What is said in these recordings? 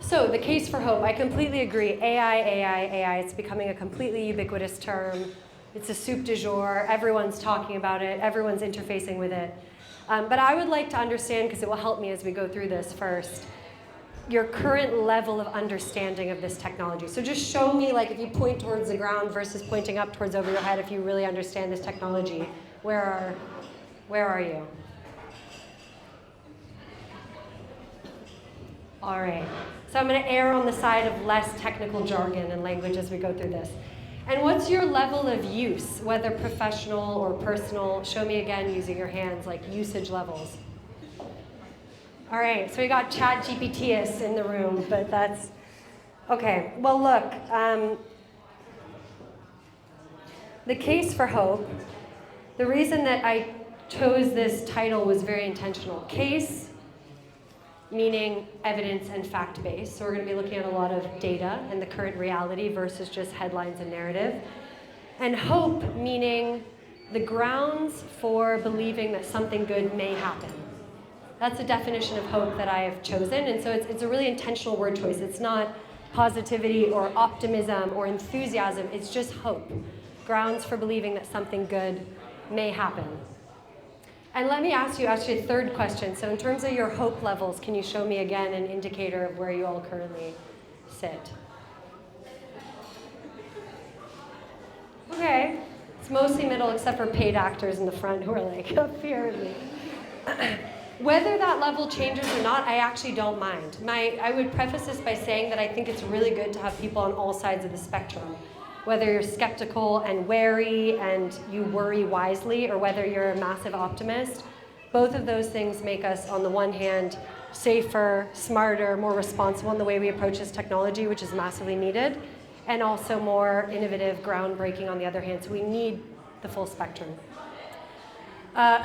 So the case for hope, I completely agree. AI, it's becoming a completely ubiquitous term. It's a soup du jour. Everyone's talking about it. Everyone's interfacing with it. But I would like to understand, because it will help me as we go through this first, your current level of understanding of this technology. So just show me, like, if you point towards the ground versus pointing up towards over your head, if you really understand this technology, where are you? All right. So I'm going to err on the side of less technical jargon and language as we go through this. And what's your level of use, whether professional or personal? Show me again using your hands, like usage levels. All right, so we got ChatGPT-ists in the room, but that's, okay. Well, look, the case for hope, the reason that I chose this title was very intentional. Case, meaning evidence and fact-based. So we're going to be looking at a lot of data and the current reality versus just headlines and narrative. And hope, meaning the grounds for believing that something good may happen. That's the definition of hope that I have chosen. And so it's a really intentional word choice. It's not positivity or optimism or enthusiasm. It's just hope. Grounds for believing that something good may happen. And let me ask you actually a third question. So in terms of your hope levels, can you show me again an indicator of where you all currently sit? Okay. It's mostly middle except for paid actors in the front who are like, up here with me. Whether that level changes or not, I actually don't mind. I would preface this by saying that I think it's really good to have people on all sides of the spectrum. Whether you're skeptical and wary and you worry wisely, or whether you're a massive optimist, both of those things make us, on the one hand, safer, smarter, more responsible in the way we approach this technology, which is massively needed, and also more innovative, groundbreaking on the other hand. So we need the full spectrum.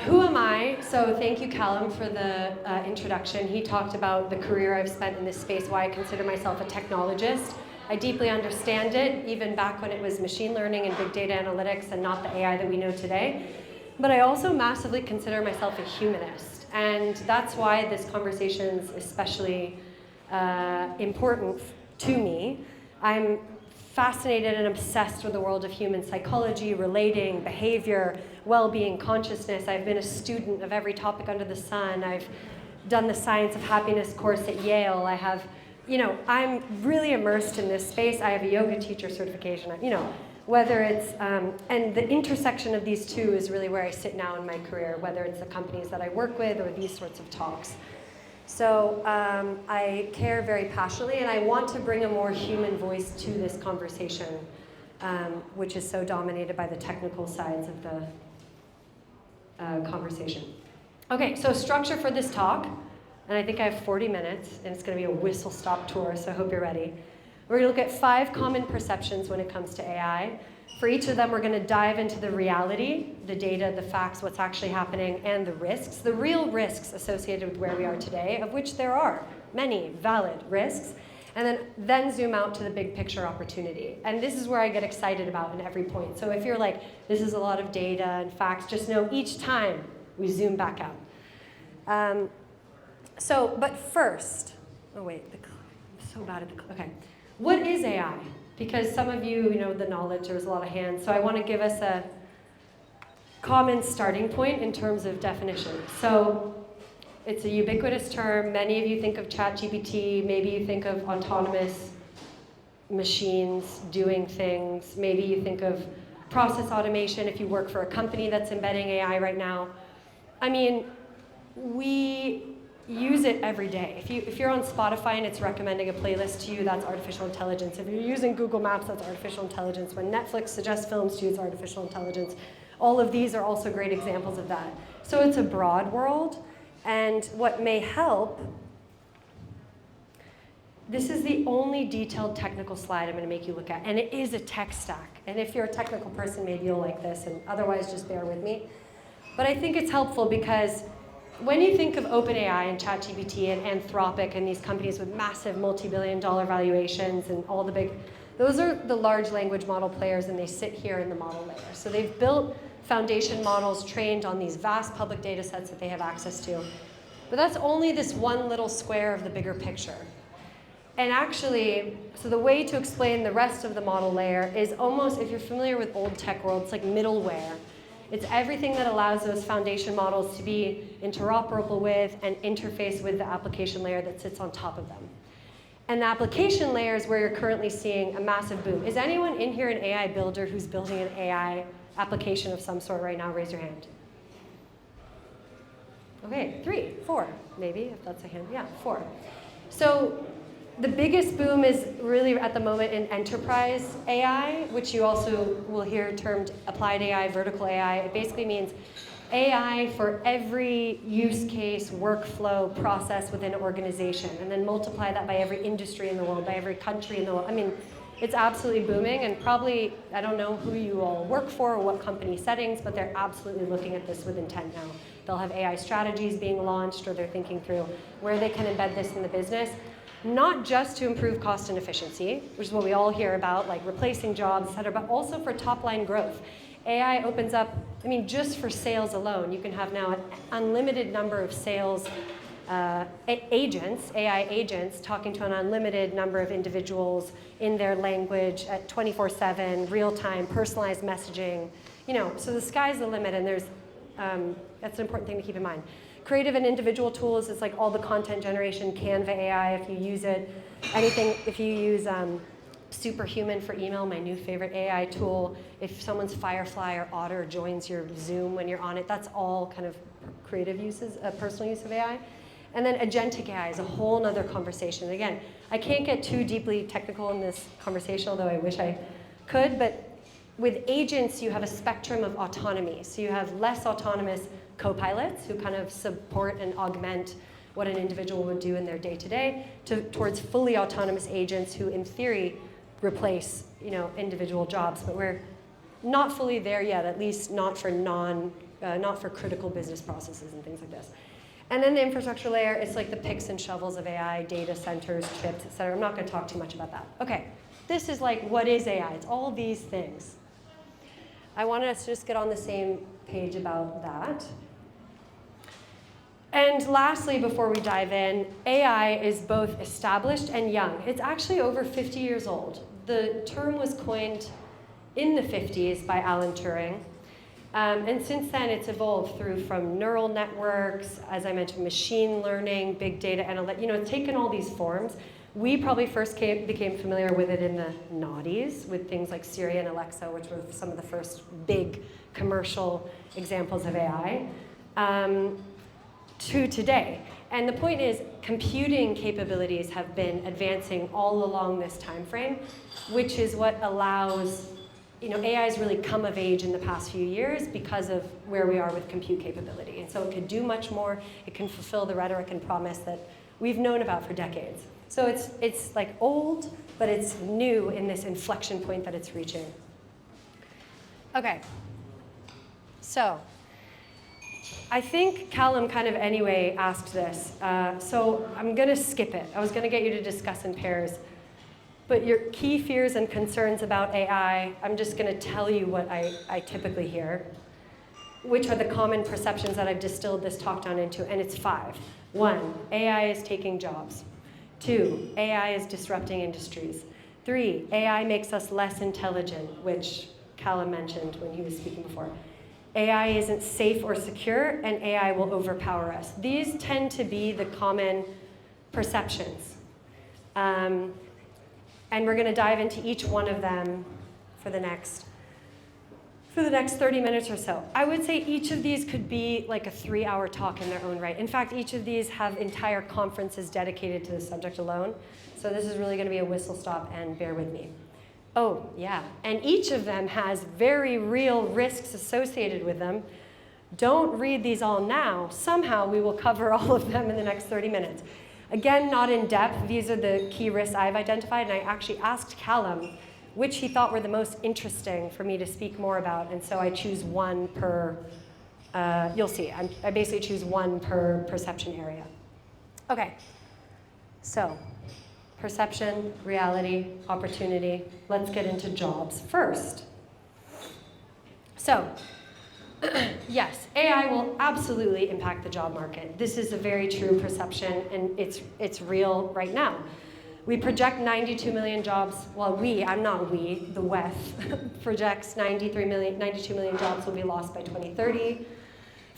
Who am I? So thank you, Callum, for the introduction. He talked about the career I've spent in this space, why I consider myself a technologist. I deeply understand it, even back when it was machine learning and big data analytics and not the AI that we know today. But I also massively consider myself a humanist. And that's why this conversation is especially important to me. I'm fascinated and obsessed with the world of human psychology, relating, behavior, well-being, consciousness. I've been a student of every topic under the sun. I've done the Science of Happiness course at Yale. I have, I'm really immersed in this space. I have a yoga teacher certification. Whether it's, and the intersection of these two is really where I sit now in my career, whether it's the companies that I work with or these sorts of talks. So I care very passionately, and I want to bring a more human voice to this conversation, which is so dominated by the technical sides of the conversation. Okay, so structure for this talk, and I think I have 40 minutes, and it's going to be a whistle-stop tour, so I hope you're ready. We're going to look at 5 common perceptions when it comes to AI. For each of them, we're going to dive into the reality, the data, the facts, what's actually happening, and the risks, the real risks associated with where we are today, of which there are many valid risks, and then zoom out to the big picture opportunity. And this is where I get excited about in every point. So if you're like, this is a lot of data and facts, just know each time we zoom back out. But first, oh wait, I'm so bad at the, okay. What is AI? Because some of you, the knowledge, there's a lot of hands. So I want to give us a common starting point in terms of definition. So it's a ubiquitous term. Many of you think of ChatGPT. Maybe you think of autonomous machines doing things. Maybe you think of process automation if you work for a company that's embedding AI right now. I mean, we use it every day. If you're on Spotify and it's recommending a playlist to you, that's artificial intelligence. If you're using Google Maps, that's artificial intelligence. When Netflix suggests films to you, it's artificial intelligence. All of these are also great examples of that. So it's a broad world, and what may help, this is the only detailed technical slide I'm going to make you look at, and it is a tech stack. And if you're a technical person, maybe you'll like this, and otherwise just bear with me. But I think it's helpful because when you think of OpenAI and ChatGPT and Anthropic and these companies with massive multi-billion-dollar valuations and all the big, those are the large language model players, and they sit here in the model layer. So they've built foundation models trained on these vast public data sets that they have access to. But that's only this one little square of the bigger picture. And actually, so the way to explain the rest of the model layer is almost, if you're familiar with old tech world, it's like middleware. It's everything that allows those foundation models to be interoperable with and interface with the application layer that sits on top of them. And the application layer is where you're currently seeing a massive boom. Is anyone in here an AI builder who's building an AI application of some sort right now? Raise your hand. Okay, 3, 4, maybe, if that's a hand. Yeah, 4. So the biggest boom is really at the moment in enterprise AI, which you also will hear termed applied AI, vertical AI. It basically means AI for every use case, workflow, process within an organization, and then multiply that by every industry in the world, by every country in the world. I mean, it's absolutely booming, and probably, I don't know who you all work for or what company settings, but they're absolutely looking at this with intent now. They'll have AI strategies being launched, or they're thinking through where they can embed this in the business, not just to improve cost and efficiency, which is what we all hear about, like replacing jobs, et cetera, but also for top-line growth. AI opens up, I mean, just for sales alone, you can have now an unlimited number of sales agents, AI agents, talking to an unlimited number of individuals in their language at 24/7, real-time, personalized messaging. You know, so the sky's the limit, and there's that's an important thing to keep in mind. Creative and individual tools is like all the content generation, Canva AI, if you use it. Anything, if you use Superhuman for email, my new favorite AI tool. If someone's Firefly or Otter joins your Zoom when you're on it, that's all kind of creative uses, personal use of AI. And then agentic AI is a whole nother conversation. And again, I can't get too deeply technical in this conversation, although I wish I could, but with agents, you have a spectrum of autonomy. So you have less autonomous co-pilots who kind of support and augment what an individual would do in their day-to-day, towards fully autonomous agents who, in theory, replace, you know, individual jobs. But we're not fully there yet, at least not for not for critical business processes and things like this. And then the infrastructure layer is like the picks and shovels of AI, data centers, chips, et cetera. I'm not going to talk too much about that. Okay, this is like, what is AI? It's all these things. I wanted us to just get on the same page about that. And lastly, before we dive in, AI is both established and young. It's actually over 50 years old. The term was coined in the 50s by Alan Turing. And since then, it's evolved through from neural networks, as I mentioned, machine learning, big data analytics. You know, it's taken all these forms. We probably first became familiar with it in the noughties with things like Siri and Alexa, which were some of the first big commercial examples of AI, to today. And the point is, computing capabilities have been advancing all along this time frame, which is what allows, you know, AI has really come of age in the past few years because of where we are with compute capability. And so it could do much more. It can fulfill the rhetoric and promise that we've known about for decades. So it's like old, but it's new in this inflection point that it's reaching. Okay, so I think Callum kind of anyway asked this. So I'm going to skip it. I was going to get you to discuss in pairs. But your key fears and concerns about AI, I'm just going to tell you what I typically hear, which are the common perceptions that I've distilled this talk down into, and it's 5. 1, AI is taking jobs. 2, AI is disrupting industries. 3, AI makes us less intelligent, which Callum mentioned when he was speaking before. AI isn't safe or secure, and AI will overpower us. These tend to be the common perceptions. And we're going to dive into each one of them for the next 30 minutes or so. I would say each of these could be like a 3-hour talk in their own right. In fact, each of these have entire conferences dedicated to the subject alone. So this is really going to be a whistle stop, and bear with me. Oh, yeah. And each of them has very real risks associated with them. Don't read these all now. Somehow we will cover all of them in the next 30 minutes. Again, not in depth. These are the key risks I've identified, and I actually asked Callum which he thought were the most interesting for me to speak more about, and so I choose one per, you'll see, I basically choose one per perception area. Okay, so perception, reality, opportunity. Let's get into jobs first. So, yes, AI will absolutely impact the job market. This is a very true perception, and it's real right now. We project 92 million jobs, well I'm not we, the WEF projects 92 million jobs will be lost by 2030.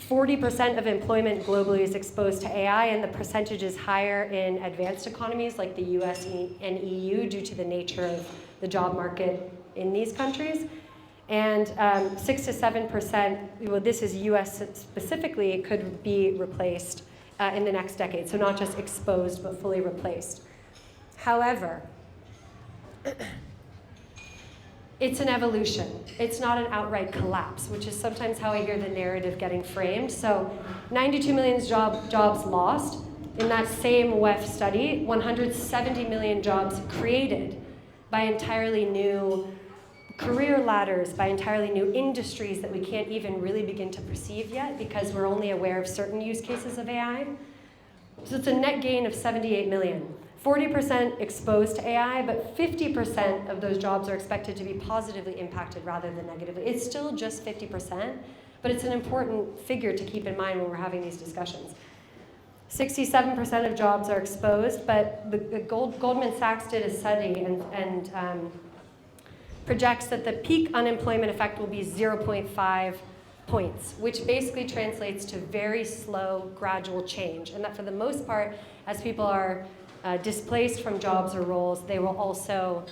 40% of employment globally is exposed to AI, and the percentage is higher in advanced economies like the US and EU due to the nature of the job market in these countries. And 6 to 7%, well, this is US specifically, could be replaced in the next decade. So not just exposed, but fully replaced. However, it's an evolution. It's not an outright collapse, which is sometimes how I hear the narrative getting framed. So 92 million jobs lost. In that same WEF study, 170 million jobs created by entirely new career ladders, by entirely new industries that we can't even really begin to perceive yet because we're only aware of certain use cases of AI. So it's a net gain of 78 million. 40% exposed to AI, but 50% of those jobs are expected to be positively impacted rather than negatively. It's still just 50%, but it's an important figure to keep in mind when we're having these discussions. 67% of jobs are exposed, but Goldman Sachs did a study and projects that the peak unemployment effect will be 0.5 points, which basically translates to very slow, gradual change. And that for the most part, as people are displaced from jobs or roles, they will also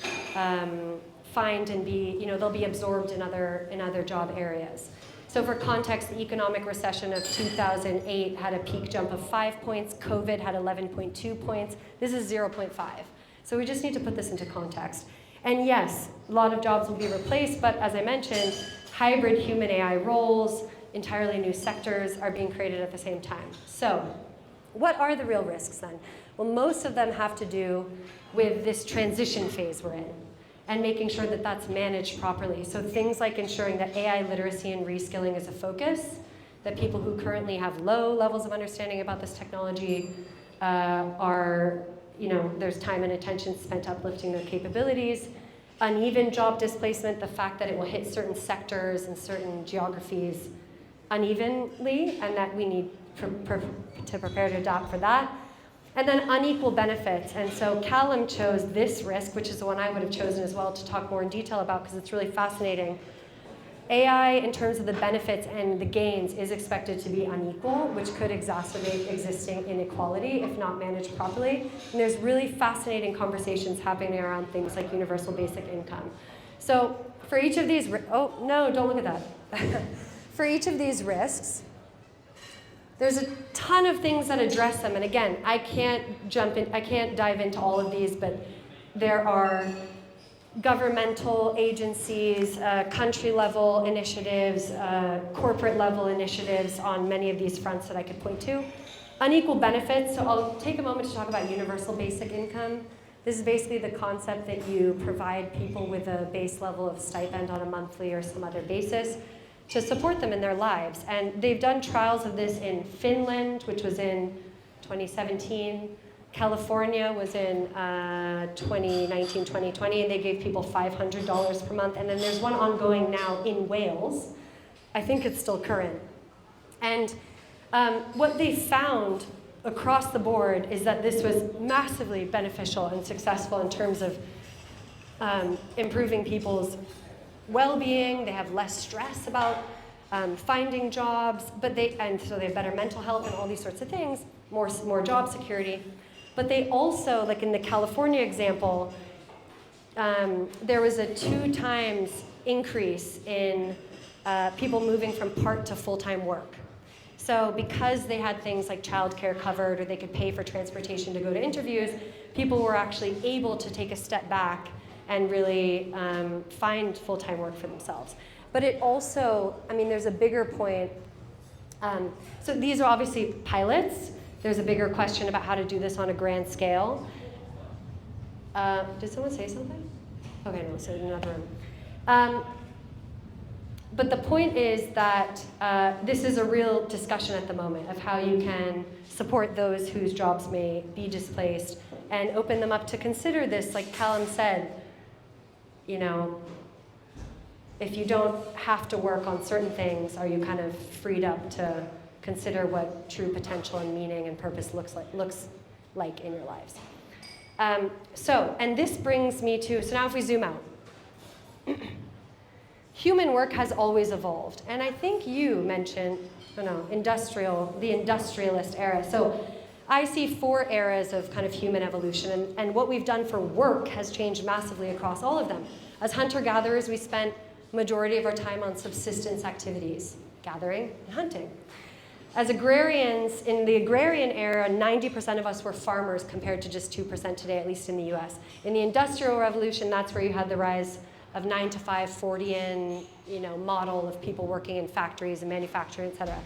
find and be, they'll be absorbed in other job areas. So for context, the economic recession of 2008 had a peak jump of 5 points. COVID had 11.2 points. This is 0.5. So we just need to put this into context. And yes, a lot of jobs will be replaced, but as I mentioned, hybrid human-AI roles, entirely new sectors are being created at the same time. So what are the real risks then? Well, most of them have to do with this transition phase we're in and making sure that that's managed properly. So things like ensuring that AI literacy and reskilling is a focus, that people who currently have low levels of understanding about this technology there's time and attention spent uplifting their capabilities. Uneven job displacement, the fact that it will hit certain sectors and certain geographies unevenly, and that we need to prepare to adapt for that. And then unequal benefits. And so Callum chose this risk, which is the one I would have chosen as well to talk more in detail about because it's really fascinating. AI, in terms of the benefits and the gains, is expected to be unequal, which could exacerbate existing inequality if not managed properly. And there's really fascinating conversations happening around things like universal basic income. So for each of these, oh no, don't look at that. For each of these risks, there's a ton of things that address them. And again, I can't dive into all of these, but there are governmental agencies, country-level initiatives, corporate-level initiatives on many of these fronts that I could point to. Unequal benefits, so I'll take a moment to talk about universal basic income. This is basically the concept that you provide people with a base level of stipend on a monthly or some other basis to support them in their lives. And they've done trials of this in Finland, which was in 2017. California was in 2019, 2020, and they gave people $500 per month. And then there's one ongoing now in Wales. I think it's still current. And what they found across the board is that this was massively beneficial and successful in terms of improving people's well-being. They have less stress about finding jobs, and so they have better mental health and all these sorts of things, more job security. But they also, like in the California example, there was a 2 times increase in people moving from part to full-time work. So because they had things like childcare covered or they could pay for transportation to go to interviews, people were actually able to take a step back and really find full-time work for themselves. But it also, there's a bigger point. So these are obviously pilots. There's a bigger question about how to do this on a grand scale. Did someone say something? Okay, no, so in another room. But the point is that this is a real discussion at the moment of how you can support those whose jobs may be displaced and open them up to consider this, like Callum said, if you don't have to work on certain things, are you kind of freed up to consider what true potential and meaning and purpose looks like in your lives? And this brings me to, so now if we zoom out. Human work has always evolved. And I think you mentioned, the industrialist era. So I see 4 eras of kind of human evolution, and what we've done for work has changed massively across all of them. As hunter-gatherers, we spent majority of our time on subsistence activities, gathering and hunting. As agrarians, in the agrarian era, 90% of us were farmers compared to just 2% today, at least in the US. In the Industrial Revolution, that's where you had the rise of 9 to 5, 40-in, model of people working in factories and manufacturing, et cetera.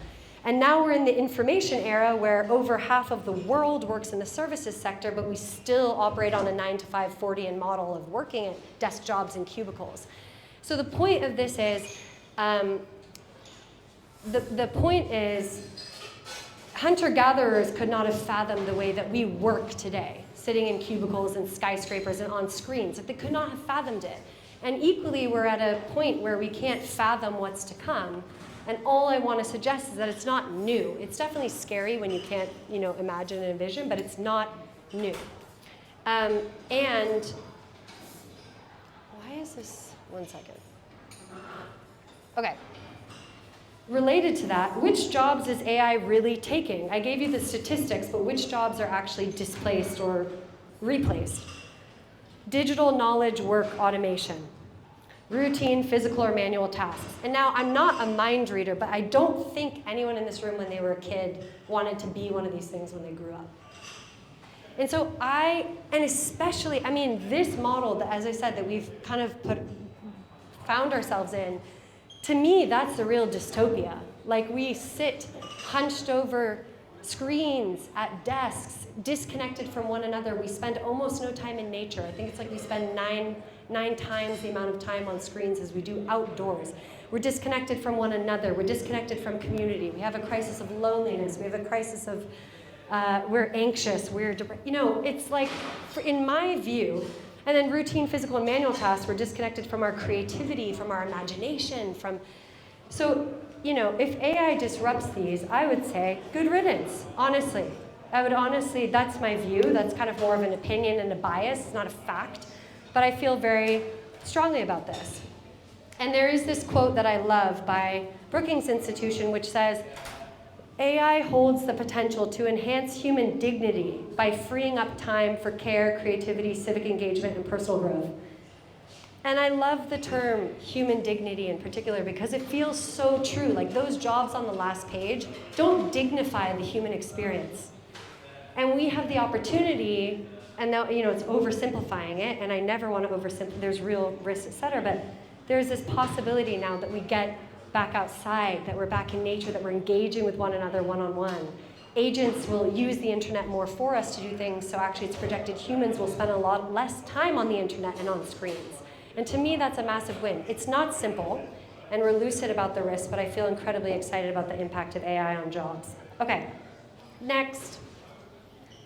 And now we're in the information era where over half of the world works in the services sector, but we still operate on a 9 to 5, 40-in model of working at desk jobs and cubicles. So the point of this is, the point is, hunter-gatherers could not have fathomed the way that we work today, sitting in cubicles and skyscrapers and on screens. They could not have fathomed it. And equally, we're at a point where we can't fathom what's to come. And all I want to suggest is that it's not new. It's definitely scary when you can't, imagine and envision, but it's not new. And why is this? 1 second. Okay. Related to that, which jobs is AI really taking? I gave you the statistics, but which jobs are actually displaced or replaced? Digital knowledge work automation, routine physical or manual tasks. And now I'm not a mind reader, but I don't think anyone in this room when they were a kid wanted to be one of these things when they grew up. And so especially, this model that, as I said, that we've kind of found ourselves in, to me, that's the real dystopia. Like, we sit hunched over screens at desks, disconnected from one another. We spend almost no time in nature. I think it's like we spend nine times the amount of time on screens as we do outdoors. We're disconnected from one another. We're disconnected from community. We have a crisis of loneliness. We have a crisis of, we're anxious. We're depressed. It's like, in my view, and then routine physical and manual tasks, we're disconnected from our creativity, from our imagination, so, if AI disrupts these, I would say good riddance, honestly. That's my view. That's kind of more of an opinion and a bias. It's not a fact. But I feel very strongly about this. And there is this quote that I love by Brookings Institution, which says, AI holds the potential to enhance human dignity by freeing up time for care, creativity, civic engagement, and personal growth. And I love the term human dignity in particular because it feels so true. Like, those jobs on the last page don't dignify the human experience. And we have the opportunity, and now, it's oversimplifying it, and I never want to oversimplify, there's real risks, et cetera, but there's this possibility now that we get back outside, that we're back in nature, that we're engaging with one another one-on-one. Agents will use the internet more for us to do things, so actually it's projected humans will spend a lot less time on the internet and on screens. And to me, that's a massive win. It's not simple, and we're lucid about the risk, but I feel incredibly excited about the impact of AI on jobs. Okay, next.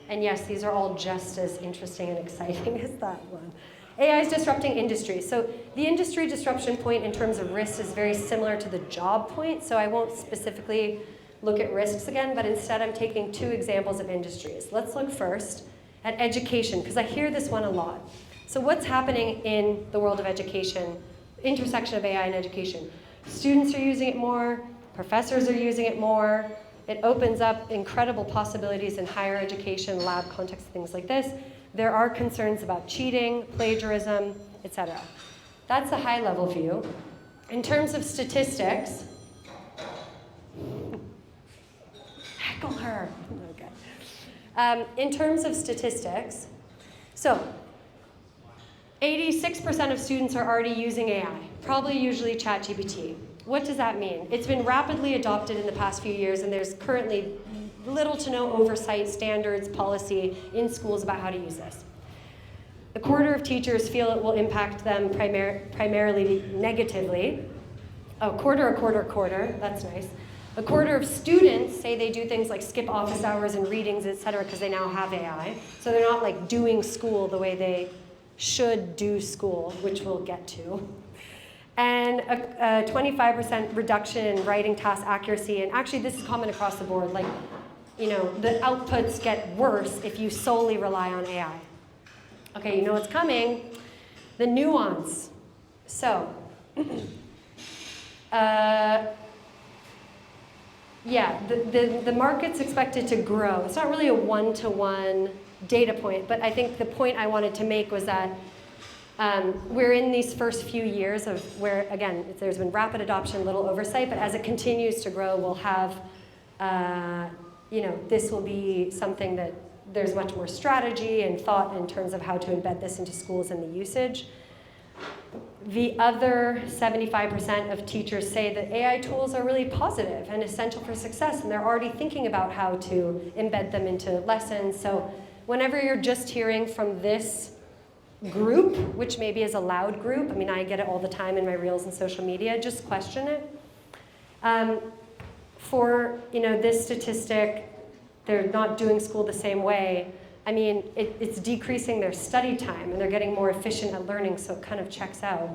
And yes, these are all just as interesting and exciting as that one. AI is disrupting industry. So the industry disruption point in terms of risks is very similar to the job point, so I won't specifically look at risks again, but instead I'm taking 2 examples of industries. Let's look first at education, because I hear this one a lot. So what's happening in the world of education, intersection of AI and education? Students are using it more, professors are using it more. It opens up incredible possibilities in higher education, lab context, things like this. There are concerns about cheating, plagiarism, etc. That's a high-level view. In terms of statistics, heckle her. Okay. In terms of statistics, so 86% of students are already using AI, probably usually ChatGPT. What does that mean? It's been rapidly adopted in the past few years, and there's currently little to no oversight, standards, policy in schools about how to use this. A quarter of teachers feel it will impact them primarily negatively. A quarter, that's nice. A quarter of students say they do things like skip office hours and readings, et cetera, because they now have AI. So they're not like doing school the way they should do school, which we'll get to. And a 25% reduction in writing task accuracy. And actually, this is common across the board. Like, the outputs get worse if you solely rely on AI. Okay, you know what's coming. The nuance. So, yeah, the market's expected to grow. It's not really a one-to-one data point, but I think the point I wanted to make was that we're in these first few years of where, again, there's been rapid adoption, little oversight, but as it continues to grow, we'll have, this will be something that there's much more strategy and thought in terms of how to embed this into schools and the usage. The other 75% of teachers say that AI tools are really positive and essential for success, and they're already thinking about how to embed them into lessons. So whenever you're just hearing from this group, which maybe is a loud group, I mean, I get it all the time in my reels and social media, just question it. For this statistic, they're not doing school the same way. I mean, it's decreasing their study time, and they're getting more efficient at learning, so it kind of checks out.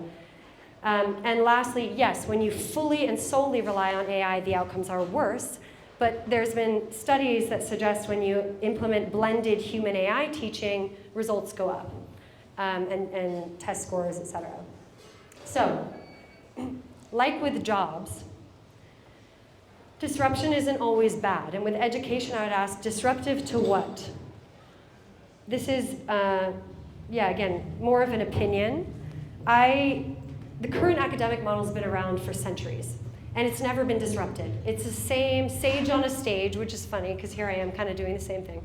And lastly, yes, when you fully and solely rely on AI, the outcomes are worse. But there's been studies that suggest when you implement blended human AI teaching, results go up, and test scores, et cetera. So, like with jobs, disruption isn't always bad. And with education, I would ask, disruptive to what? This is, again, more of an opinion. The current academic model has been around for centuries, and it's never been disrupted. It's the same sage on a stage, which is funny, because here I am kind of doing the same thing.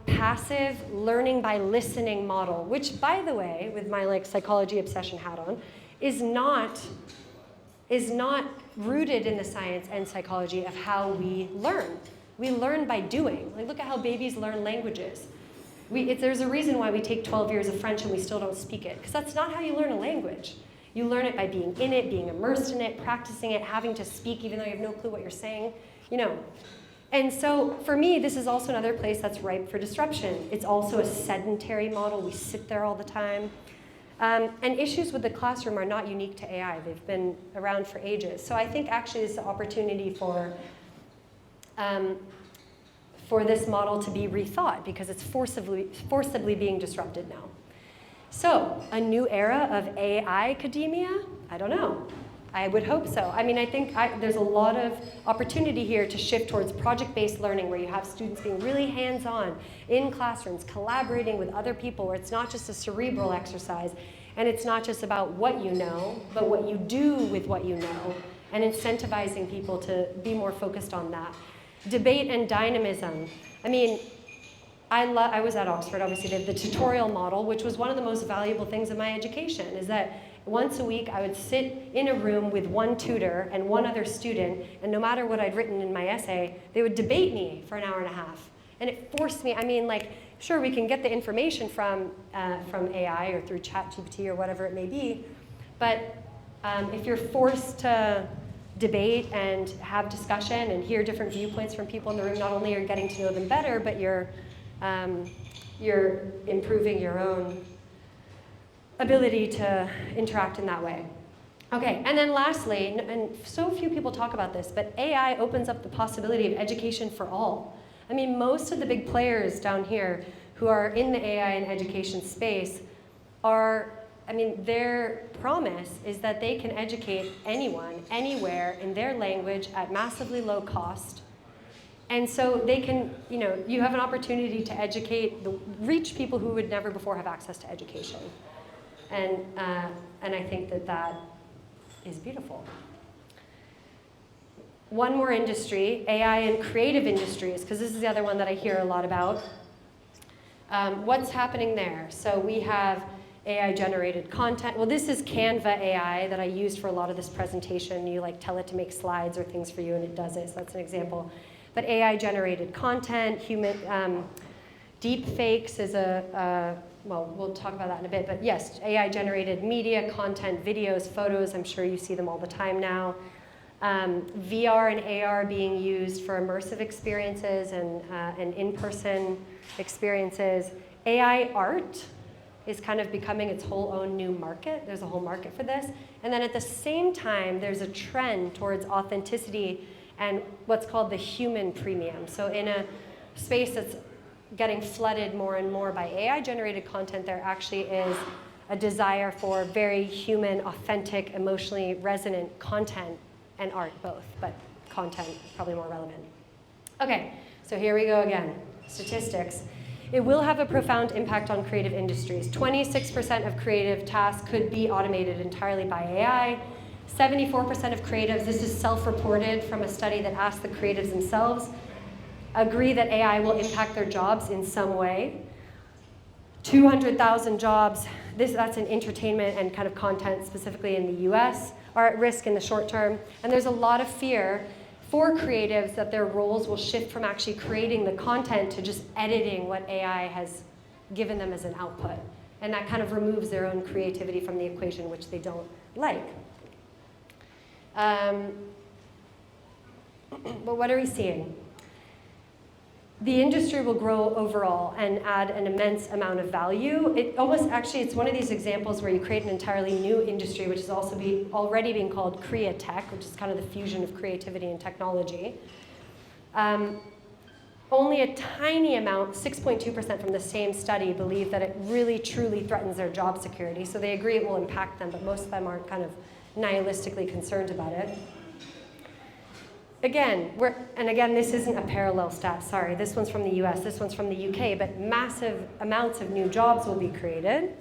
Passive learning by listening model, which, by the way, with my psychology obsession hat on, is not rooted in the science and psychology of how we learn. We learn by doing. Look at how babies learn languages. There's a reason why we take 12 years of French and we still don't speak it, because that's not how you learn a language. You learn it by being in it, being immersed in it, practicing it, having to speak even though you have no clue what you're saying, And so for me, this is also another place that's ripe for disruption. It's also a sedentary model. We sit there all the time. And issues with the classroom are not unique to AI. They've been around for ages. So I think actually this is an opportunity for this model to be rethought, because it's forcibly being disrupted now. So a new era of AI academia? I don't know. I would hope so. I mean, I think there's a lot of opportunity here to shift towards project-based learning, where you have students being really hands-on in classrooms, collaborating with other people, where it's not just a cerebral exercise, and it's not just about what you know, but what you do with what you know, and incentivizing people to be more focused on that. Debate and dynamism. I mean, I was at Oxford, obviously, they have the tutorial model, which was one of the most valuable things in my education, is that once a week I would sit in a room with one tutor and one other student, and no matter what I'd written in my essay, they would debate me for an hour and a half. And it forced me, I mean, sure, we can get the information from AI or through ChatGPT or whatever it may be, but if you're forced to debate and have discussion and hear different viewpoints from people in the room, not only are you getting to know them better, but you're improving your own ability to interact in that way. Okay, and then lastly, and so few people talk about this, but AI opens up the possibility of education for all. I mean, most of the big players down here who are in the AI and education space their promise is that they can educate anyone, anywhere, in their language at massively low cost. And so they can, you have an opportunity to reach people who would never before have access to education. And I think that is beautiful. One more industry, AI and creative industries, because this is the other one that I hear a lot about. What's happening there? So we have AI-generated content. Well, this is Canva AI that I used for a lot of this presentation. You tell it to make slides or things for you, and it does it. So that's an example. But AI-generated content, deep fakes is we'll talk about that in a bit. But yes, AI-generated media, content, videos, photos. I'm sure you see them all the time now. VR and AR being used for immersive experiences and in-person experiences. AI art is kind of becoming its whole own new market. There's a whole market for this. And then at the same time, there's a trend towards authenticity and what's called the human premium. So in a space that's getting flooded more and more by AI-generated content, there actually is a desire for very human, authentic, emotionally resonant content and art both, but content probably more relevant. Okay, so here we go again. Statistics. It will have a profound impact on creative industries. 26% of creative tasks could be automated entirely by AI. 74% of creatives, this is self-reported from a study that asked the creatives themselves, agree that AI will impact their jobs in some way. 200,000 jobs, that's in entertainment and kind of content specifically in the US, are at risk in the short term. And there's a lot of fear for creatives that their roles will shift from actually creating the content to just editing what AI has given them as an output. And that kind of removes their own creativity from the equation, which they don't like. But what are we seeing? The industry will grow overall and add an immense amount of value. It's one of these examples where you create an entirely new industry, which is also already being called Crea-Tech, which is kind of the fusion of creativity and technology. Only a tiny amount, 6.2% from the same study, believe that it really, truly threatens their job security. So they agree it will impact them, but most of them aren't kind of nihilistically concerned about it. Again, this isn't a parallel stat, sorry. This one's from the US, this one's from the UK, but massive amounts of new jobs will be created.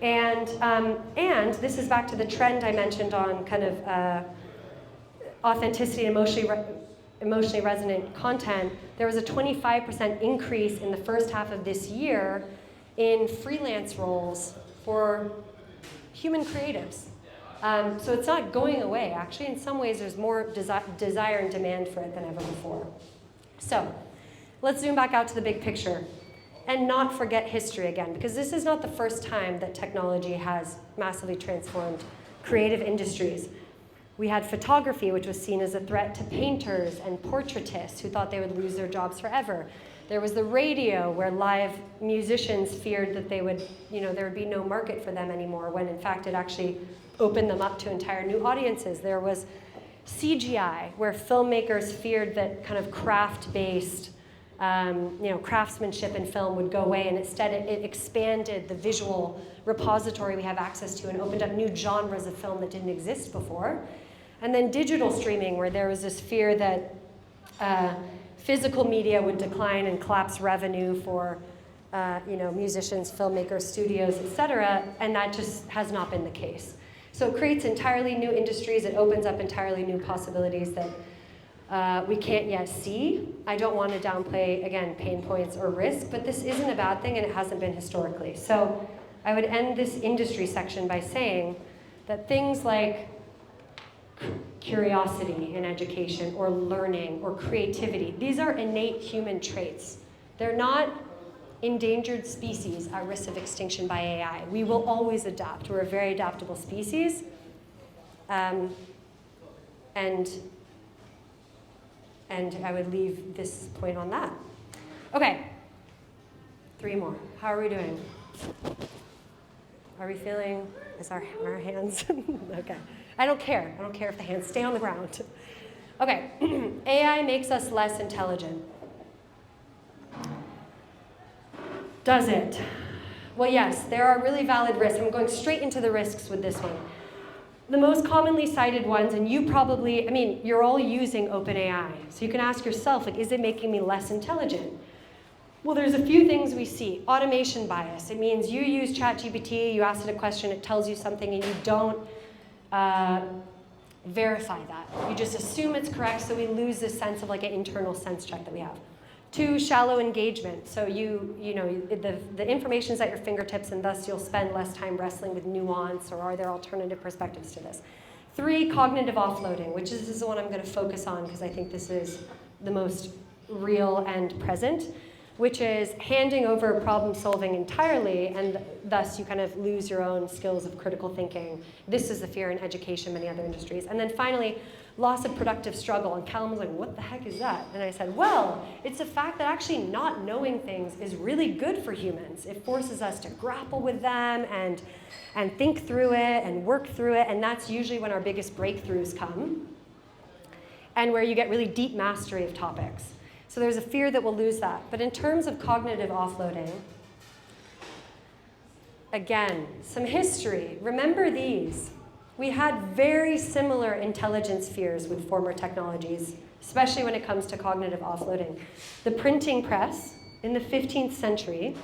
And this is back to the trend I mentioned on kind of authenticity and emotionally resonant content. There was a 25% increase in the first half of this year in freelance roles for human creatives. So it's not going away. Actually, in some ways, there's more desire and demand for it than ever before. So let's zoom back out to the big picture and not forget history again, because this is not the first time that technology has massively transformed creative industries. We had photography, which was seen as a threat to painters and portraitists who thought they would lose their jobs forever. There was the radio, where live musicians feared that there would be no market for them anymore, when in fact it actually opened them up to entire new audiences. There was CGI, where filmmakers feared that kind of craft-based, craftsmanship in film would go away, and instead it expanded the visual repository we have access to and opened up new genres of film that didn't exist before. And then digital streaming, where there was this fear that physical media would decline and collapse revenue for musicians, filmmakers, studios, et cetera, and that just has not been the case. So it creates entirely new industries. It opens up entirely new possibilities that we can't yet see. I don't want to downplay, again, pain points or risk, but this isn't a bad thing, and it hasn't been historically. So I would end this industry section by saying that things like curiosity in education or learning or creativity, these are innate human traits. They're not endangered species at risk of extinction by AI. We will always adapt. We're a very adaptable species. And I would leave this point on that. Okay, 3 more. How are we doing? Are we feeling, is our hands? Okay. I don't care. I don't care if the hands stay on the ground. Okay, AI makes us less intelligent. Does it? Well, yes, there are really valid risks. I'm going straight into the risks with this one. The most commonly cited ones, and you probably, you're all using OpenAI. So you can ask yourself, is it making me less intelligent? Well, there's a few things we see. Automation bias. It means you use ChatGPT, you ask it a question, it tells you something, and you don't verify that. You just assume it's correct, so we lose this sense of an internal sense check that we have. 2, shallow engagement. So the information's at your fingertips, and thus you'll spend less time wrestling with nuance, or are there alternative perspectives to this? 3, cognitive offloading, which is the one I'm going to focus on because I think this is the most real and present, which is handing over problem solving entirely, and thus you kind of lose your own skills of critical thinking. This is the fear in education, many other industries. And then finally, loss of productive struggle. And Callum was like, what the heck is that? And I said, well, it's the fact that actually not knowing things is really good for humans. It forces us to grapple with them and think through it and work through it, and that's usually when our biggest breakthroughs come, and where you get really deep mastery of topics. So there's a fear that we'll lose that. But in terms of cognitive offloading, again, some history. Remember these. We had very similar intelligence fears with former technologies, especially when it comes to cognitive offloading. The printing press in the 15th century,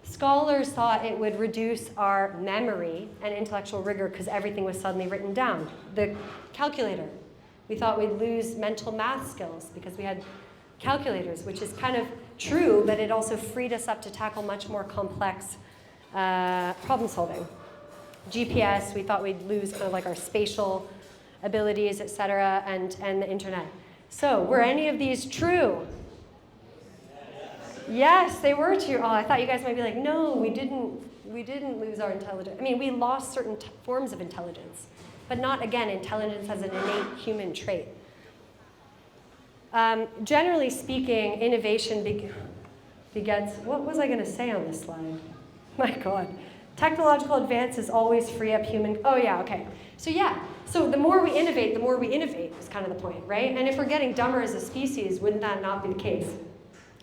scholars thought it would reduce our memory and intellectual rigor because everything was suddenly written down. The calculator, we thought we'd lose mental math skills because we had calculators, which is kind of true, but it also freed us up to tackle much more complex problem solving. GPS, we thought we'd lose kind of like our spatial abilities, et cetera, and the internet. So were any of these true? Yes, they were true. Oh, I thought you guys might be like, no, we didn't lose our intelligence. I mean, we lost certain forms of intelligence, but not, again, intelligence as an innate human trait. Generally speaking, innovation begets, what was I going to say on this slide? My God. Technological advances always free up human, oh yeah, okay. So the more we innovate is kind of the point, right? And if we're getting dumber as a species, wouldn't that not be the case?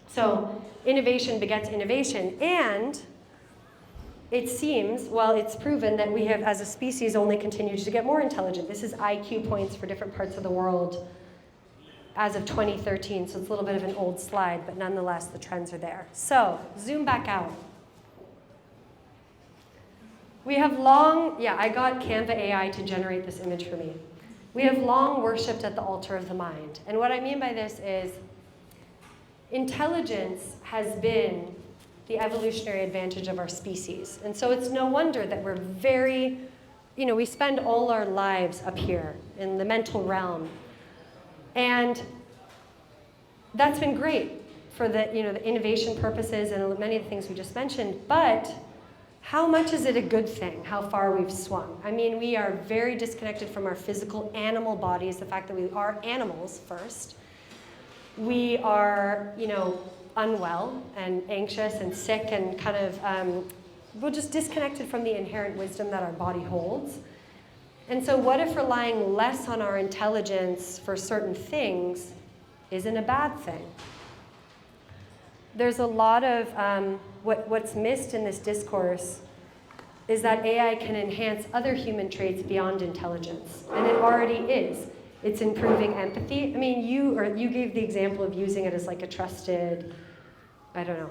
So innovation begets innovation, and it seems, well, it's proven that we have, as a species, only continued to get more intelligent. This is IQ points for different parts of the world as of 2013, so it's a little bit of an old slide, but nonetheless, the trends are there. So zoom back out. We have long, I got Canva AI to generate this image for me. We have long worshipped at the altar of the mind. And what I mean by this is intelligence has been the evolutionary advantage of our species. And so it's no wonder that we're very, we spend all our lives up here in the mental realm. And that's been great for the innovation purposes and many of the things we just mentioned, but how much is it a good thing, how far we've swung? I mean, we are very disconnected from our physical animal bodies, the fact that we are animals first. We are, unwell and anxious and sick and kind of, we're just disconnected from the inherent wisdom that our body holds. And so what if relying less on our intelligence for certain things isn't a bad thing? There's a lot of, what's missed in this discourse is that AI can enhance other human traits beyond intelligence, and it already is. It's improving empathy. I mean, you gave the example of using it as like a trusted,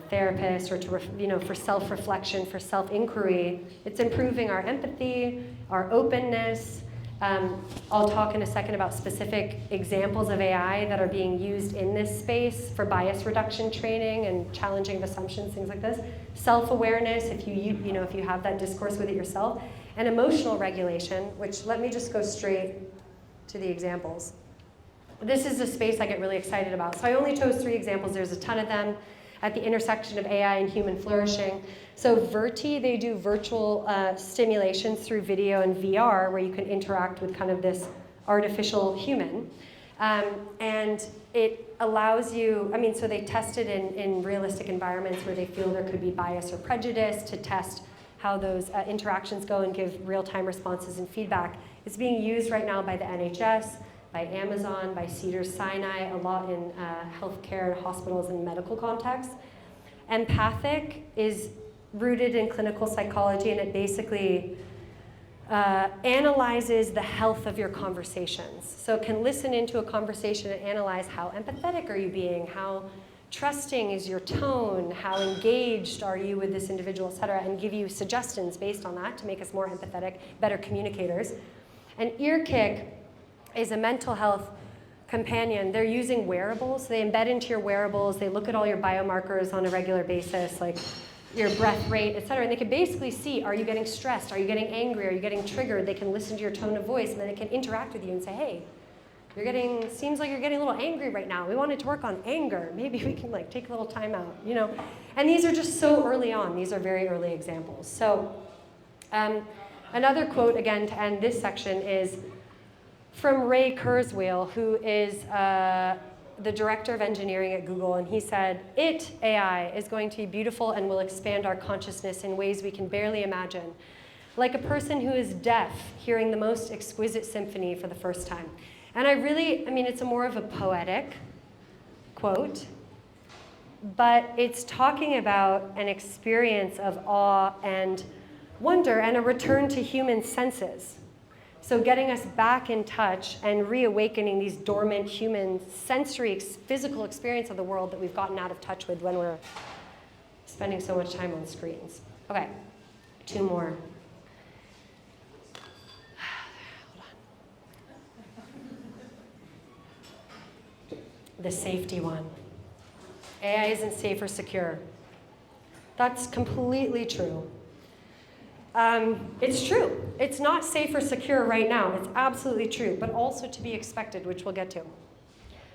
therapist, or for self-reflection, for self-inquiry. It's improving our empathy, our openness. I'll talk in a second about specific examples of AI that are being used in this space for bias reduction training and challenging of assumptions, things like this. Self-awareness, if you have that discourse with it yourself. And emotional regulation, which let me just go straight to the examples. This is a space I get really excited about. So I only chose 3 examples. There's a ton of them at the intersection of AI and human flourishing. So Verti, they do virtual stimulations through video and VR where you can interact with kind of this artificial human. And it allows you, so they test it in realistic environments where they feel there could be bias or prejudice to test how those interactions go and give real-time responses and feedback. It's being used right now by the NHS, by Amazon, by Cedars-Sinai, a lot in healthcare, hospitals, and medical contexts. Empathic is rooted in clinical psychology, and it basically analyzes the health of your conversations. So it can listen into a conversation and analyze how empathetic are you being, how trusting is your tone, how engaged are you with this individual, et cetera, and give you suggestions based on that to make us more empathetic, better communicators. And EarKick is a mental health companion. They're using wearables. They embed into your wearables. They look at all your biomarkers on a regular basis, like your breath rate, et cetera. And they can basically see, are you getting stressed? Are you getting angry? Are you getting triggered? They can listen to your tone of voice, and then it can interact with you and say, hey, seems like you're getting a little angry right now. We wanted to work on anger. Maybe we can take a little time out, And these are just so early on. These are very early examples. So another quote, again, to end this section is from Ray Kurzweil, who is the director of engineering at Google, and he said, AI is going to be beautiful and will expand our consciousness in ways we can barely imagine. Like a person who is deaf hearing the most exquisite symphony for the first time. And it's more of a poetic quote, but it's talking about an experience of awe and wonder and a return to human senses. So getting us back in touch and reawakening these dormant human sensory, physical experience of the world that we've gotten out of touch with when we're spending so much time on screens. Okay, 2 more. Hold on. The safety one. AI isn't safe or secure. That's completely true. It's true. It's not safe or secure right now. It's absolutely true, but also to be expected, which we'll get to.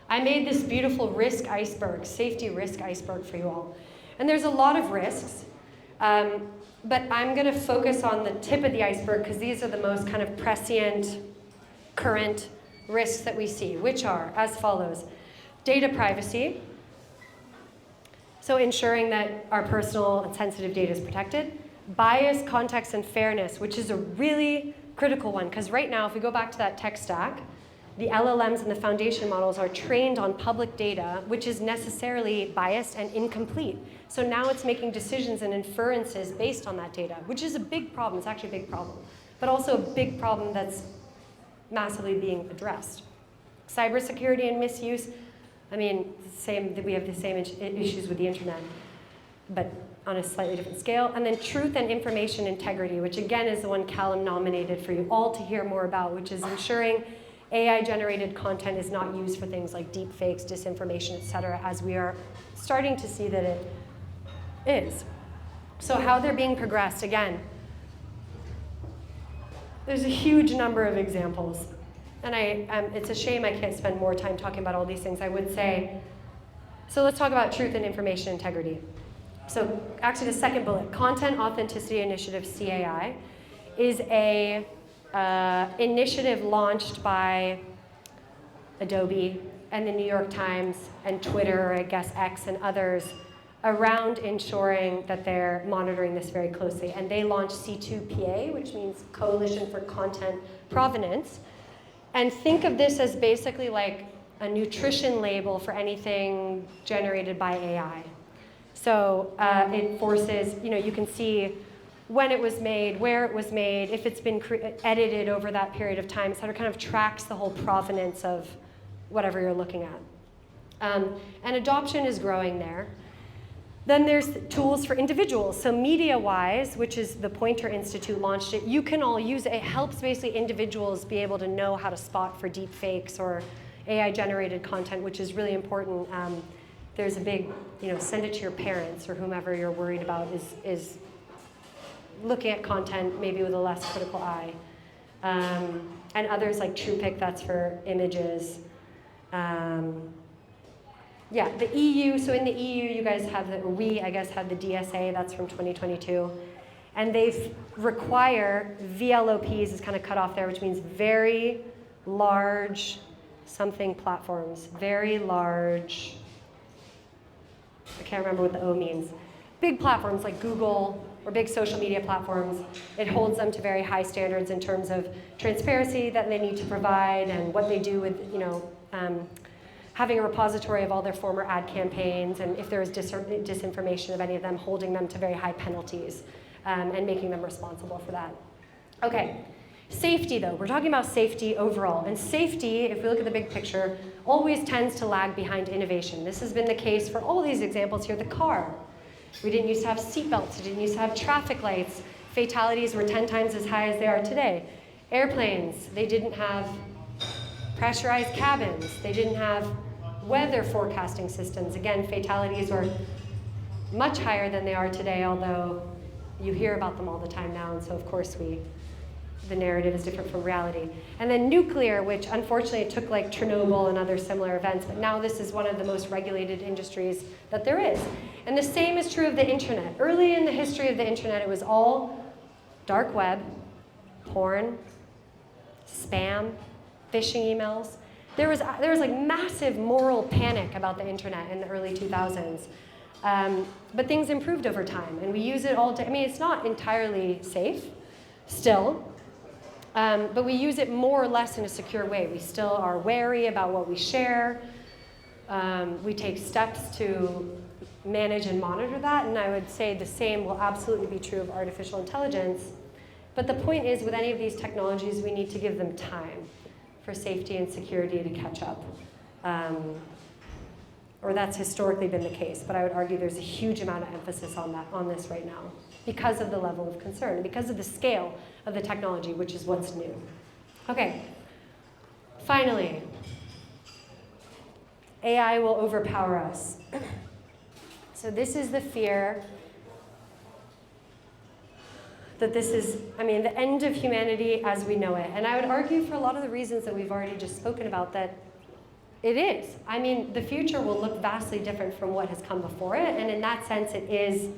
I made this beautiful risk iceberg, safety risk iceberg for you all. And there's a lot of risks, but I'm going to focus on the tip of the iceberg because these are the most kind of prescient, current risks that we see, which are as follows. Data privacy, so ensuring that our personal and sensitive data is protected. Bias, context, and fairness, which is a really critical one, because right now, if we go back to that tech stack, the LLMs and the foundation models are trained on public data, which is necessarily biased and incomplete. So now it's making decisions and inferences based on that data, which is a big problem. It's actually a big problem, but also a big problem that's massively being addressed. Cybersecurity and misuse, I mean, we have the same issues with the internet, but on a slightly different scale. And then truth and information integrity, which again is the one Callum nominated for you all to hear more about, which is ensuring AI-generated content is not used for things like deep fakes, disinformation, et cetera, as we are starting to see that it is. So how they're being progressed, again, there's a huge number of examples. And it's a shame I can't spend more time talking about all these things. I would say, so let's talk about truth and information integrity. So actually the second bullet, Content Authenticity Initiative, CAI, is a initiative launched by Adobe and the New York Times and Twitter, I guess X and others, around ensuring that they're monitoring this very closely. And they launched C2PA, which means Coalition for Content Provenance. And think of this as basically like a nutrition label for anything generated by AI. So it forces, you can see when it was made, where it was made, if it's been edited over that period of time, so it kind of tracks the whole provenance of whatever you're looking at. And adoption is growing there. Then there's tools for individuals. So MediaWise, which is the Pointer Institute launched it, you can all use it. It helps basically individuals be able to know how to spot for deep fakes or AI-generated content, which is really important. There's a big, send it to your parents or whomever you're worried about is looking at content maybe with a less critical eye. And others like TruePic, that's for images. Yeah, the EU, so in the EU you guys have we, I guess, have the DSA, that's from 2022. And they require, VLOPs is kind of cut off there, which means very large something platforms, very large, I can't remember what the O means. Big platforms like Google or big social media platforms, it holds them to very high standards in terms of transparency that they need to provide and what they do with, having a repository of all their former ad campaigns, and if there is disinformation of any of them, holding them to very high penalties and making them responsible for that. Okay, safety though, we're talking about safety overall. And safety, if we look at the big picture, always tends to lag behind innovation. This has been the case for all these examples here. The car, we didn't used to have seatbelts, we didn't used to have traffic lights. Fatalities were 10 times as high as they are today. Airplanes, they didn't have pressurized cabins. They didn't have weather forecasting systems. Again, fatalities were much higher than they are today, although you hear about them all the time now, and so of course the narrative is different from reality. And then nuclear, which unfortunately it took like Chernobyl and other similar events, but now this is one of the most regulated industries that there is. And the same is true of the internet. Early in the history of the internet, it was all dark web, porn, spam, phishing emails. There was like massive moral panic about the internet in the early 2000s. But things improved over time, and we use it all to, it's not entirely safe still, but we use it more or less in a secure way. We still are wary about what we share. We take steps to manage and monitor that, and I would say the same will absolutely be true of artificial intelligence. But the point is, with any of these technologies, we need to give them time for safety and security to catch up. Or that's historically been the case, but I would argue there's a huge amount of emphasis on this right now because of the level of concern, because of the scale of the technology, which is what's new. Okay, finally, AI will overpower us. So this is the fear that this is, the end of humanity as we know it. And I would argue for a lot of the reasons that we've already just spoken about that it is. The future will look vastly different from what has come before it. And in that sense, it is,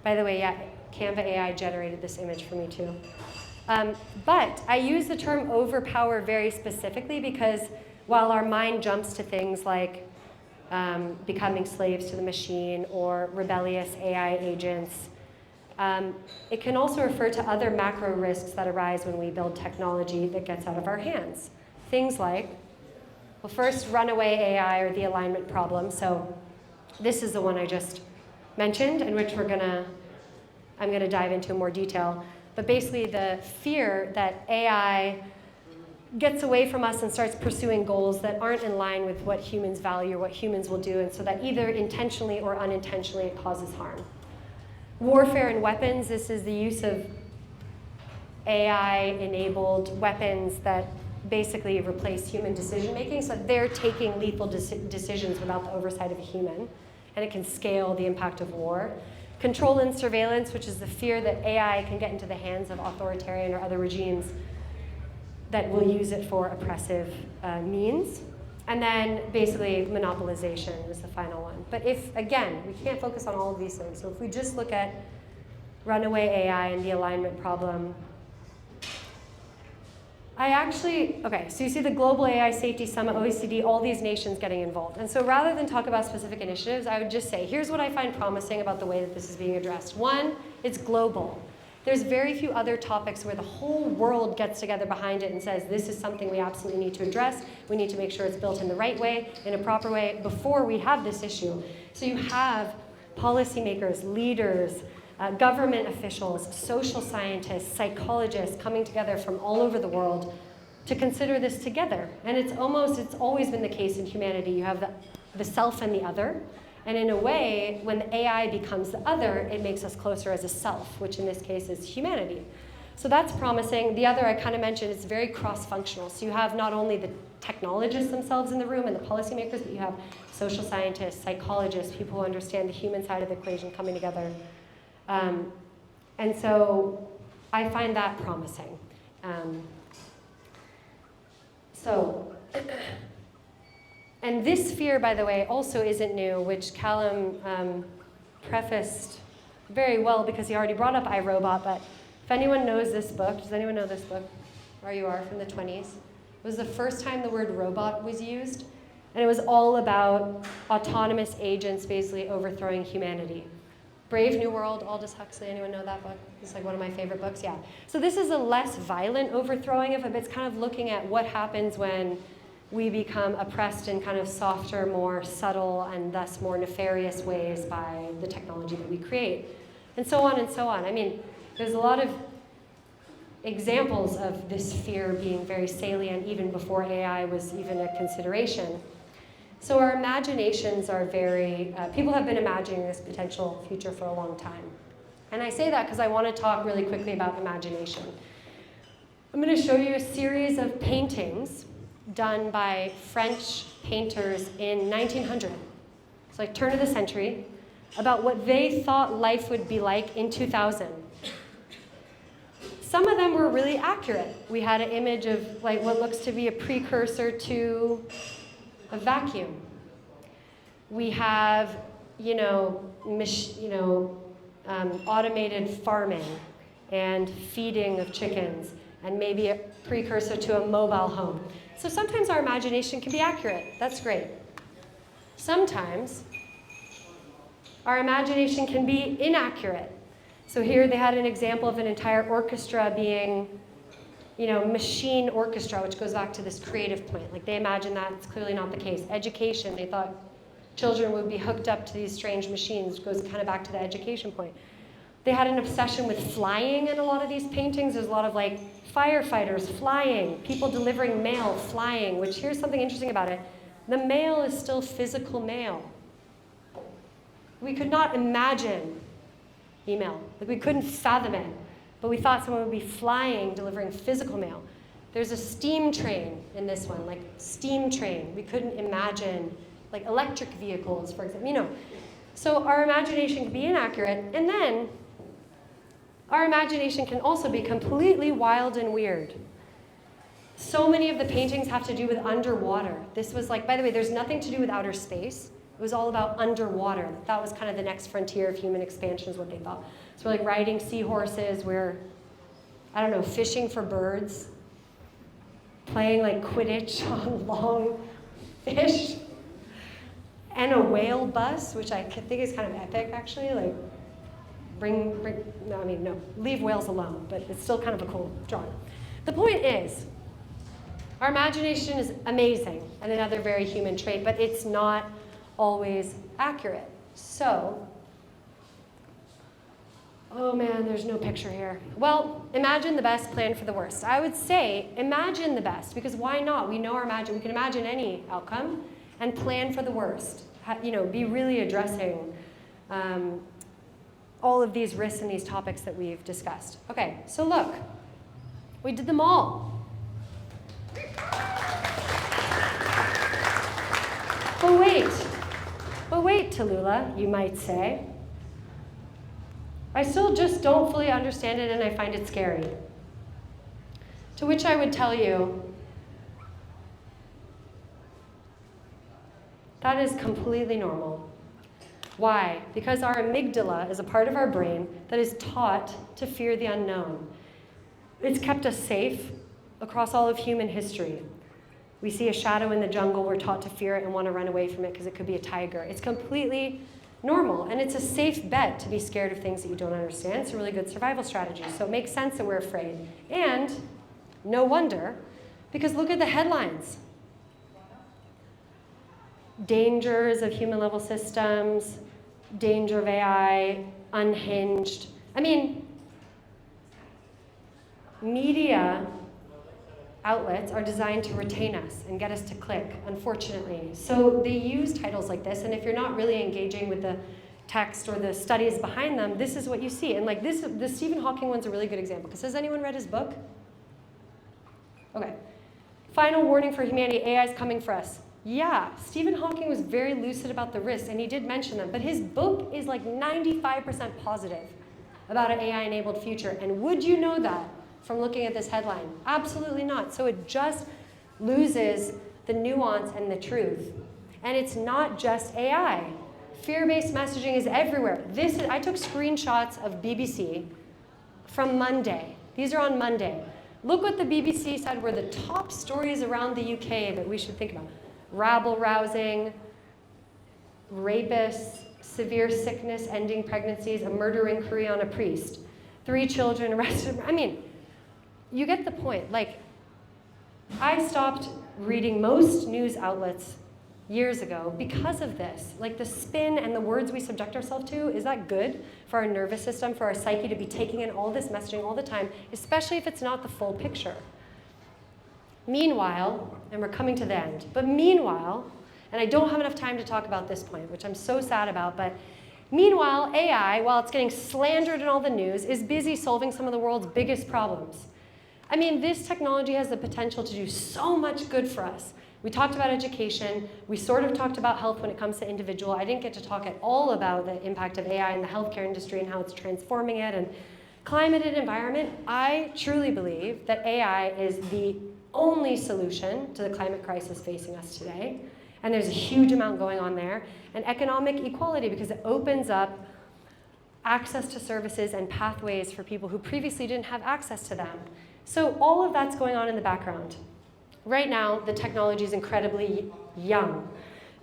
by the way, yeah, Canva AI generated this image for me too. But I use the term overpower very specifically because while our mind jumps to things like becoming slaves to the machine or rebellious AI agents, it can also refer to other macro risks that arise when we build technology that gets out of our hands. Things like, well, first, runaway AI or the alignment problem. So this is the one I just mentioned, in which I'm gonna dive into in more detail. But basically the fear that AI gets away from us and starts pursuing goals that aren't in line with what humans value or what humans will do, and so that either intentionally or unintentionally it causes harm. Warfare and weapons, this is the use of AI-enabled weapons that basically replace human decision-making, so they're taking lethal decisions without the oversight of a human, and it can scale the impact of war. Control and surveillance, which is the fear that AI can get into the hands of authoritarian or other regimes that will use it for oppressive means. And then basically monopolization is the final one. But if, again, we can't focus on all of these things. So if we just look at runaway AI and the alignment problem, okay, so you see the Global AI Safety Summit, OECD, all these nations getting involved. And so rather than talk about specific initiatives, I would just say, here's what I find promising about the way that this is being addressed. One, it's global. There's very few other topics where the whole world gets together behind it and says, this is something we absolutely need to address. We need to make sure it's built in the right way, in a proper way, before we have this issue. So you have policymakers, leaders, government officials, social scientists, psychologists coming together from all over the world to consider this together. And it's always been the case in humanity. You have the self and the other. And in a way, when the AI becomes the other, it makes us closer as a self, which in this case is humanity. So that's promising. The other I kind of mentioned, it's very cross-functional. So you have not only the technologists themselves in the room and the policymakers, but you have social scientists, psychologists, people who understand the human side of the equation coming together. And so I find that promising. And this fear, by the way, also isn't new, which Callum prefaced very well because he already brought up iRobot. But if anyone knows this book, does anyone know this book? Where you are, from the 20s? It was the first time the word robot was used. And it was all about autonomous agents basically overthrowing humanity. Brave New World, Aldous Huxley, anyone know that book? It's like one of my favorite books, yeah. So this is a less violent overthrowing of it, but it's kind of looking at what happens when we become oppressed in kind of softer, more subtle, and thus more nefarious ways by the technology that we create. And so on and so on. There's a lot of examples of this fear being very salient even before AI was even a consideration. So our imaginations are very, people have been imagining this potential future for a long time. And I say that because I want to talk really quickly about imagination. I'm going to show you a series of paintings done by French painters in 1900. It's like turn of the century, about what they thought life would be like in 2000. Some of them were really accurate. We had an image of like what looks to be a precursor to a vacuum. We have, automated farming and feeding of chickens, and maybe a precursor to a mobile home. So sometimes our imagination can be accurate. That's great. Sometimes our imagination can be inaccurate. So here they had an example of an entire orchestra being, machine orchestra, which goes back to this creative point. Like they imagined that. It's clearly not the case. Education, they thought children would be hooked up to these strange machines. It goes kind of back to the education point. They had an obsession with flying in a lot of these paintings. There's a lot of like firefighters flying, people delivering mail flying, which here's something interesting about it. The mail is still physical mail. We could not imagine email. Like we couldn't fathom it, but we thought someone would be flying, delivering physical mail. There's a steam train in this one, like steam train. We couldn't imagine like electric vehicles, for example, you know. So our imagination can be inaccurate, and then our imagination can also be completely wild and weird. So many of the paintings have to do with underwater. This was like, by the way, there's nothing to do with outer space. It was all about underwater. That was kind of the next frontier of human expansion is what they thought. So we're like riding seahorses, we're, I don't know, fishing for birds, playing like Quidditch on long fish, and a whale bus, which I think is kind of epic actually, like leave whales alone, but it's still kind of a cool drawing. The point is, our imagination is amazing and another very human trait, but it's not always accurate. So, oh man, there's no picture here. Well, imagine the best, plan for the worst. I would say imagine the best, because why not? We know we can imagine any outcome, and plan for the worst. You know, be really addressing all of these risks and these topics that we've discussed. Okay, so look, we did them all. But wait, Tallulah, you might say. I still just don't fully understand it and I find it scary. To which I would tell you, that is completely normal. Why? Because our amygdala is a part of our brain that is taught to fear the unknown. It's kept us safe across all of human history. We see a shadow in the jungle, we're taught to fear it and want to run away from it because it could be a tiger. It's completely normal, and it's a safe bet to be scared of things that you don't understand. It's a really good survival strategy, so it makes sense that we're afraid. And no wonder, because look at the headlines. Dangers of human-level systems, danger of AI, unhinged. I mean, media outlets are designed to retain us and get us to click, unfortunately. So they use titles like this, and if you're not really engaging with the text or the studies behind them, this is what you see. And like this, the Stephen Hawking one's a really good example, because has anyone read his book? Okay. Final warning for humanity, AI is coming for us. Yeah, Stephen Hawking was very lucid about the risks, and he did mention them, but his book is like 95% positive about an AI-enabled future. And would you know that from looking at this headline? Absolutely not. So it just loses the nuance and the truth. And it's not just AI. Fear-based messaging is everywhere. I took screenshots of BBC from Monday. These are on Monday. Look what the BBC said were the top stories around the UK that we should think about. Rabble-rousing, rapists, severe sickness ending pregnancies, a murder inquiry on a priest, 3 children arrested. I mean, you get the point. Like, I stopped reading most news outlets years ago because of this. Like the spin and the words we subject ourselves to, is that good for our nervous system, for our psyche to be taking in all this messaging all the time, especially if it's not the full picture? Meanwhile, and we're coming to the end, but meanwhile, and I don't have enough time to talk about this point, which I'm so sad about, but meanwhile, AI, while it's getting slandered in all the news, is busy solving some of the world's biggest problems. I mean, this technology has the potential to do so much good for us. We talked about education. We sort of talked about health when it comes to individual. I didn't get to talk at all about the impact of AI in the healthcare industry and how it's transforming it, and climate and environment. I truly believe that AI is the only solution to the climate crisis facing us today. And there's a huge amount going on there. And economic equality, because it opens up access to services and pathways for people who previously didn't have access to them. So all of that's going on in the background. Right now, the technology is incredibly young.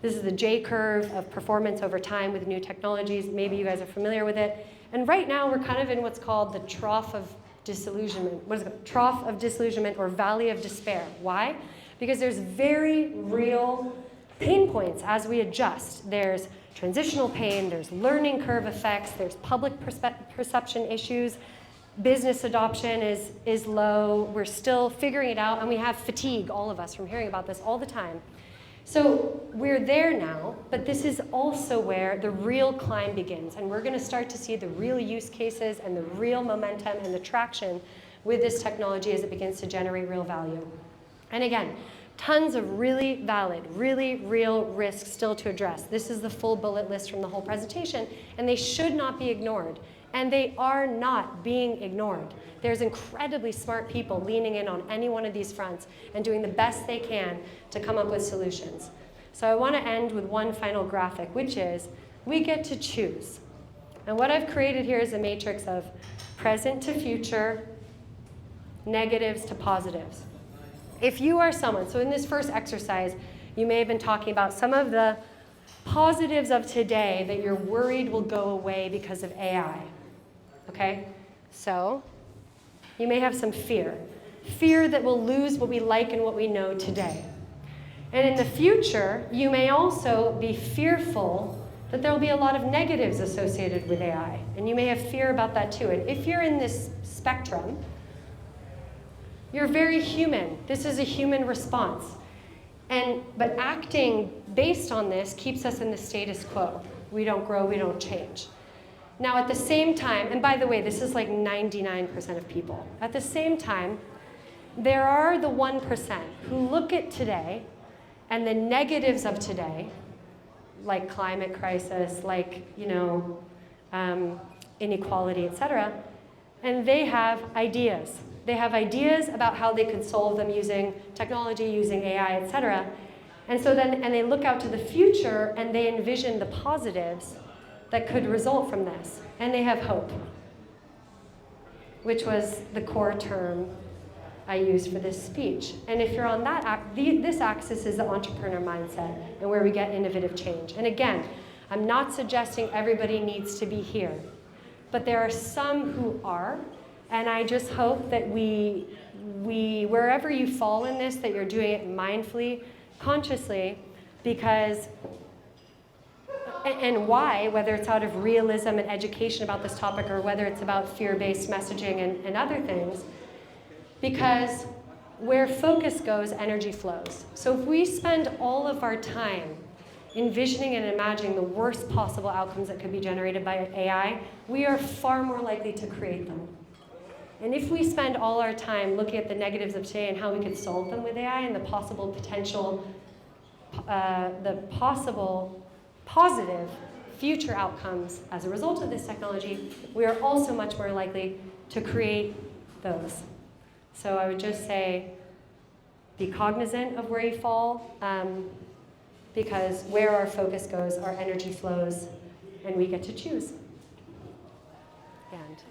This is the J-curve of performance over time with new technologies. Maybe you guys are familiar with it. And right now, we're kind of in what's called the trough of disillusionment. What is it called? Trough of disillusionment or valley of despair. Why? Because there's very real pain points as we adjust. There's transitional pain, there's learning curve effects, there's public perception issues, business adoption is low, we're still figuring it out, and we have fatigue, all of us, from hearing about this all the time. So we're there now, but this is also where the real climb begins, and we're going to start to see the real use cases and the real momentum and the traction with this technology as it begins to generate real value. And again, tons of really valid, really real risks still to address. This is the full bullet list from the whole presentation, and they should not be ignored. And they are not being ignored. There's incredibly smart people leaning in on any one of these fronts and doing the best they can to come up with solutions. So I want to end with one final graphic, which is we get to choose. And what I've created here is a matrix of present to future, negatives to positives. If you are someone, so in this first exercise, you may have been talking about some of the positives of today that you're worried will go away because of AI. Okay? So you may have some fear. Fear that we'll lose what we like and what we know today. And in the future, you may also be fearful that there will be a lot of negatives associated with AI. And you may have fear about that too. And if you're in this spectrum, you're very human. This is a human response. But acting based on this keeps us in the status quo. We don't grow, we don't change. Now at the same time, and by the way, this is like 99% of people. At the same time, there are the 1% who look at today and the negatives of today, like climate crisis, like inequality, etc., and they have ideas. They have ideas about how they could solve them using technology, using AI, etc. And so then, and they look out to the future and they envision the positives that could result from this. And they have hope, which was the core term I used for this speech. And if you're on that, this axis is the entrepreneur mindset and where we get innovative change. And again, I'm not suggesting everybody needs to be here, but there are some who are. And I just hope that we wherever you fall in this, that you're doing it mindfully, consciously, because, and why, whether it's out of realism and education about this topic or whether it's about fear-based messaging and other things, because where focus goes, energy flows. So if we spend all of our time envisioning and imagining the worst possible outcomes that could be generated by AI, we are far more likely to create them. And if we spend all our time looking at the negatives of today and how we could solve them with AI and the possible potential, the possible positive future outcomes as a result of this technology, we are also much more likely to create those. So I would just say, be cognizant of where you fall, because where our focus goes, our energy flows, and we get to choose. And